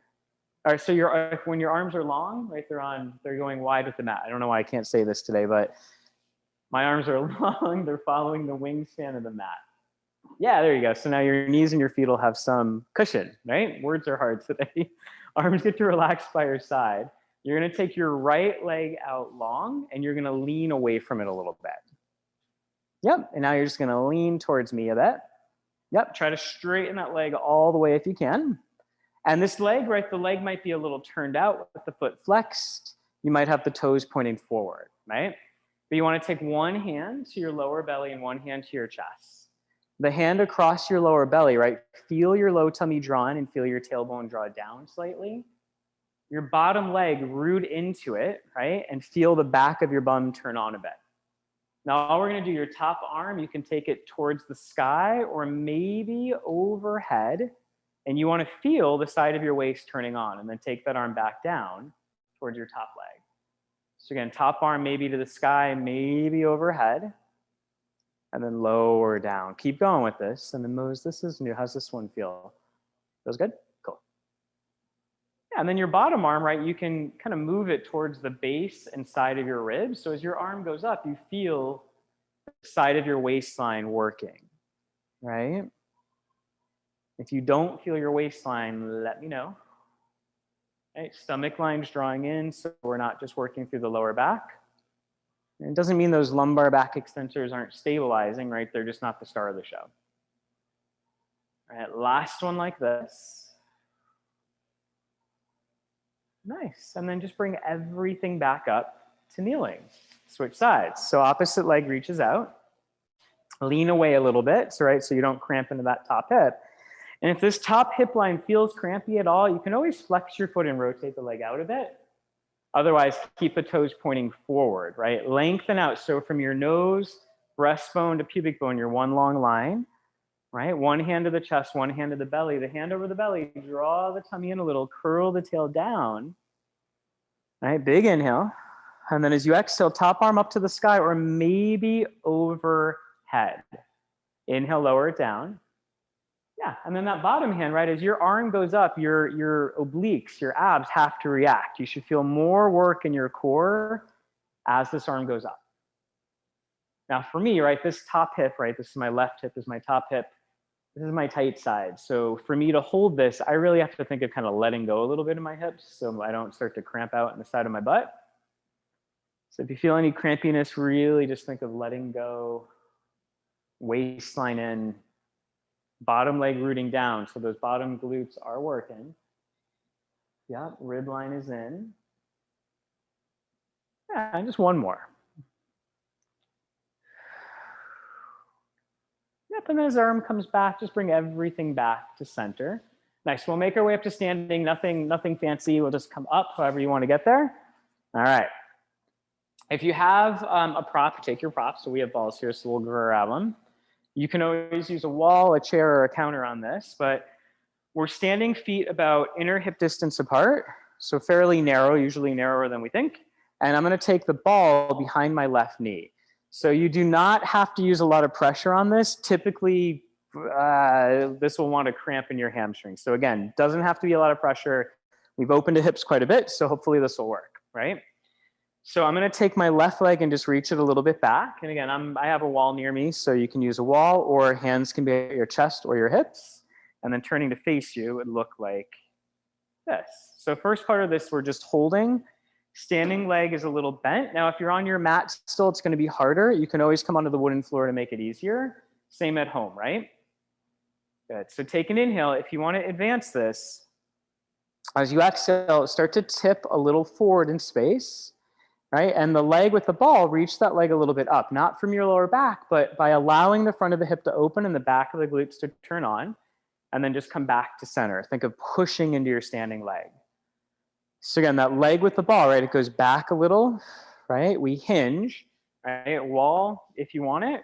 or so you're, when your arms are long, right, they're going wide with the mat. I don't know why I can't say this today, but my arms are long, they're following the wingspan of the mat. Yeah, there you go. So now your knees and your feet will have some cushion, right? Words are hard today. Arms get to relax by your side. You're going to take your right leg out long and you're going to lean away from it a little bit. Yep. And now you're just going to lean towards me a bit. Yep. Try to straighten that leg all the way if you can. And this leg, right, the leg might be a little turned out with the foot flexed. You might have the toes pointing forward, right? But you want to take one hand to your lower belly and one hand to your chest. The hand across your lower belly, right? Feel your low tummy draw in and feel your tailbone draw down slightly. Your bottom leg root into it, right? And feel the back of your bum turn on a bit. Now, all we're going to do, your top arm, you can take it towards the sky or maybe overhead. And you want to feel the side of your waist turning on and then take that arm back down towards your top leg. So again, top arm maybe to the sky, maybe overhead. And then lower down. Keep going with this. And then moves. This is new. How's this one feel? Feels good? Cool. Yeah, and then your bottom arm, right, you can kind of move it towards the base and side of your ribs. So as your arm goes up, you feel the side of your waistline working, right? If you don't feel your waistline, let me know. Right? Stomach line's drawing in, so we're not just working through the lower back. It doesn't mean those lumbar back extensors aren't stabilizing, right? They're just not the star of the show. All right, last one like this. Nice, and then just bring everything back up to kneeling. Switch sides. So opposite leg reaches out. Lean away a little bit, so right, so you don't cramp into that top hip. And if this top hip line feels crampy at all, you can always flex your foot and rotate the leg out a bit. Otherwise, keep the toes pointing forward, right? Lengthen out. So from your nose, breastbone to pubic bone, you're one long line, right? One hand to the chest, one hand to the belly. The hand over the belly, draw the tummy in a little, curl the tail down, right? Big inhale. And then as you exhale, top arm up to the sky or maybe overhead. Inhale, lower it down. Yeah, and then that bottom hand, right, as your arm goes up, your obliques, your abs have to react. You should feel more work in your core as this arm goes up. Now for me, right, this top hip, right, this is my left hip, this is my top hip, this is my tight side. So for me to hold this, I really have to think of kind of letting go a little bit of my hips so I don't start to cramp out in the side of my butt. So if you feel any crampiness, really just think of letting go, waistline in, bottom leg rooting down, so those bottom glutes are working. Yeah, rib line is in. Yeah, and just one more. Yep, and then as arm comes back, just bring everything back to center. Nice, we'll make our way up to standing, nothing fancy. We'll just come up however you want to get there. All right. If you have a prop, take your prop. So we have balls here, so we'll grab them. You can always use a wall, a chair, or a counter on this, but we're standing feet about inner hip distance apart, so fairly narrow, usually narrower than we think. And I'm going to take the ball behind my left knee. So you do not have to use a lot of pressure on this. Typically, this will want to cramp in your hamstrings. So again, doesn't have to be a lot of pressure. We've opened the hips quite a bit, so hopefully this will work, right? So I'm going to take my left leg and just reach it a little bit back. And again, I have a wall near me, so you can use a wall, or hands can be at your chest or your hips. And then turning to face you would look like this. So first part of this, we're just holding. Standing leg is a little bent. Now, if you're on your mat still, it's going to be harder. You can always come onto the wooden floor to make it easier. Same at home, right? Good. So take an inhale. If you want to advance this, as you exhale, start to tip a little forward in space, right? And the leg with the ball, reach that leg a little bit up, not from your lower back, but by allowing the front of the hip to open and the back of the glutes to turn on, and then just come back to center. Think of pushing into your standing leg. So again, that leg with the ball, right? It goes back a little, right? We hinge, right? Wall if you want it,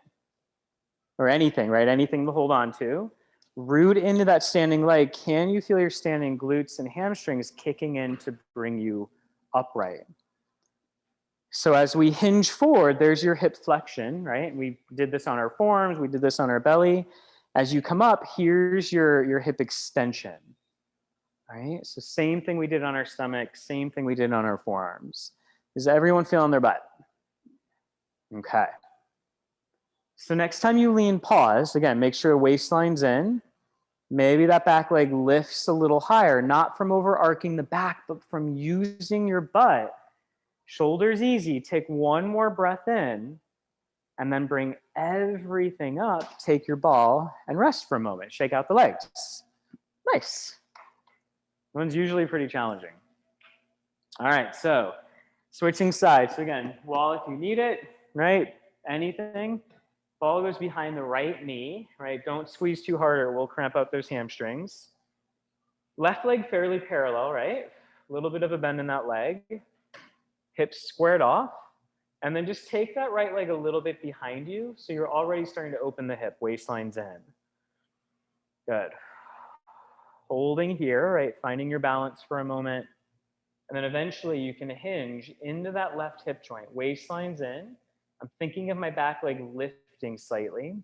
or anything, right? Anything to hold on to. Root into that standing leg. Can you feel your standing glutes and hamstrings kicking in to bring you upright? So as we hinge forward, there's your hip flexion, right? We did this on our forearms. We did this on our belly. As you come up, here's your hip extension, right? So same thing we did on our stomach, same thing we did on our forearms. Is everyone feeling their butt? Okay. So next time you lean, pause. Again, make sure waistline's in. Maybe that back leg lifts a little higher, not from overarching the back, but from using your butt. Shoulders easy. Take one more breath in, and then bring everything up. Take your ball and rest for a moment. Shake out the legs. Nice. One's usually pretty challenging. All right, so switching sides. So again, wall if you need it, right? Anything. Ball goes behind the right knee, right? Don't squeeze too hard or we'll cramp out those hamstrings. Left leg fairly parallel, right? A little bit of a bend in that leg. Hips squared off. And then just take that right leg a little bit behind you so you're already starting to open the hip, waistline's in. Good. Holding here, right? Finding your balance for a moment. And then eventually you can hinge into that left hip joint, waistline's in. I'm thinking of my back leg lifting slightly.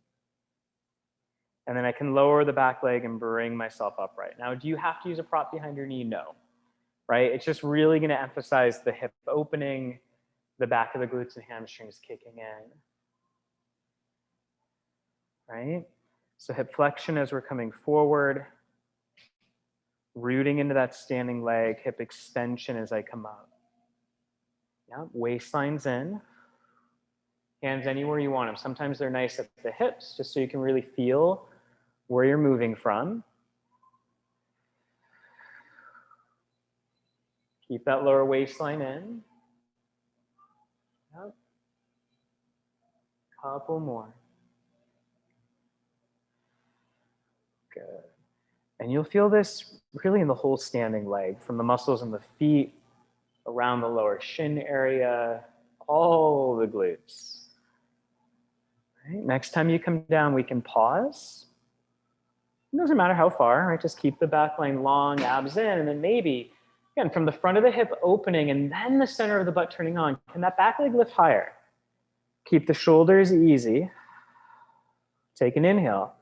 And then I can lower the back leg and bring myself upright. Now, do you have to use a prop behind your knee? No, right? It's just really going to emphasize the hip opening, the back of the glutes and hamstrings kicking in, right? So hip flexion as we're coming forward, rooting into that standing leg, hip extension as I come up. Yeah, waistline's in. Hands anywhere you want them. Sometimes they're nice at the hips, just so you can really feel where you're moving from. Keep that lower waistline in. Yep. Couple more. Good. And you'll feel this really in the whole standing leg, from the muscles in the feet, around the lower shin area, all the glutes. Right. Next time you come down, we can pause. It doesn't matter how far, right? Just keep the back line long, abs in, and then maybe, again, from the front of the hip opening and then the center of the butt turning on, can that back leg lift higher? Keep the shoulders easy. Take an inhale.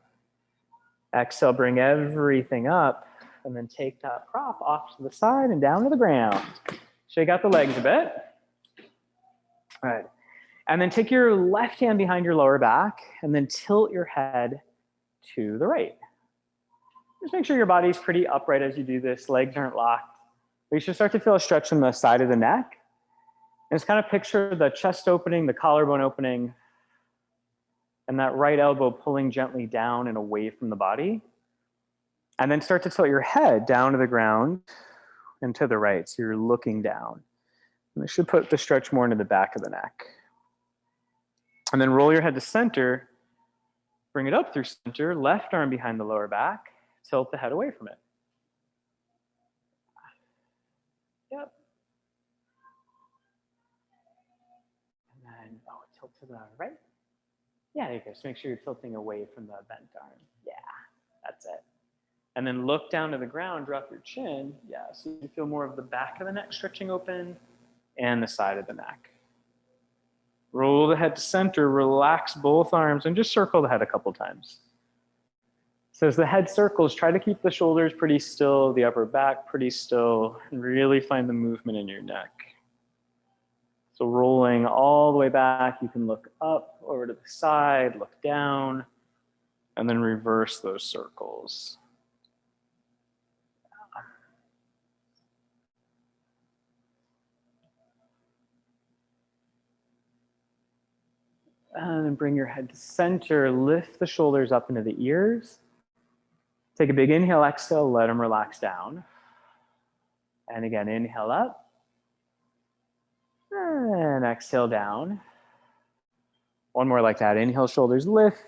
Exhale, bring everything up, and then take that prop off to the side and down to the ground. Shake out the legs a bit. All right. And then take your left hand behind your lower back and then tilt your head to the right. Just make sure your body's pretty upright as you do this. Legs aren't locked. But you should start to feel a stretch from the side of the neck. And just kind of picture the chest opening, the collarbone opening, and that right elbow pulling gently down and away from the body. And then start to tilt your head down to the ground and to the right. So you're looking down. And this should put the stretch more into the back of the neck. And then roll your head to center. Bring it up through center. Left arm behind the lower back. Tilt the head away from it. Yep. And then, tilt to the right. Yeah, there you go. Just make sure you're tilting away from the bent arm. Yeah, that's it. And then look down to the ground, drop your chin. Yeah, so you feel more of the back of the neck stretching open and the side of the neck. Roll the head to center, relax both arms, and just circle the head a couple times. So as the head circles, try to keep the shoulders pretty still, the upper back pretty still, and really find the movement in your neck. So rolling all the way back, you can look up, over to the side, look down, and then reverse those circles. And then bring your head to center, lift the shoulders up into the ears. Take a big inhale, exhale, let them relax down. And again, inhale up. And exhale down. One more like that. Inhale, shoulders lift.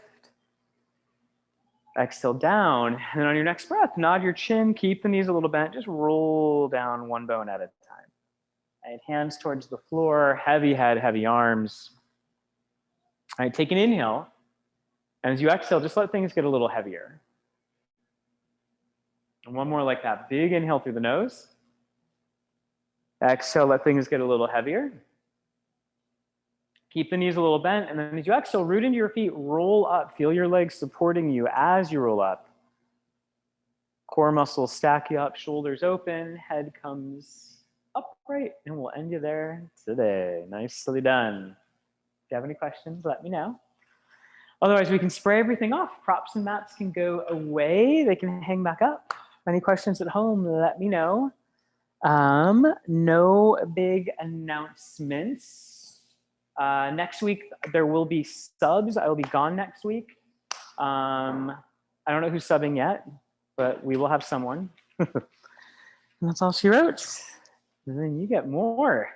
Exhale down. And then on your next breath, nod your chin, keep the knees a little bent, just roll down one bone at a time. All right, hands towards the floor, heavy head, heavy arms. All right, take an inhale. And as you exhale, just let things get a little heavier. And one more like that. Big inhale through the nose. Exhale, let things get a little heavier. Keep the knees a little bent. And then as you exhale, root into your feet, roll up. Feel your legs supporting you as you roll up. Core muscles stack you up, shoulders open, head comes upright, and we'll end you there today. Nicely done. If you have any questions, let me know. Otherwise, we can spray everything off. Props and mats can go away. They can hang back up. Any questions at home, let me know. No big announcements. Next week, there will be subs. I will be gone next week. I don't know who's subbing yet, but we will have someone. And that's all she wrote. And then you get more.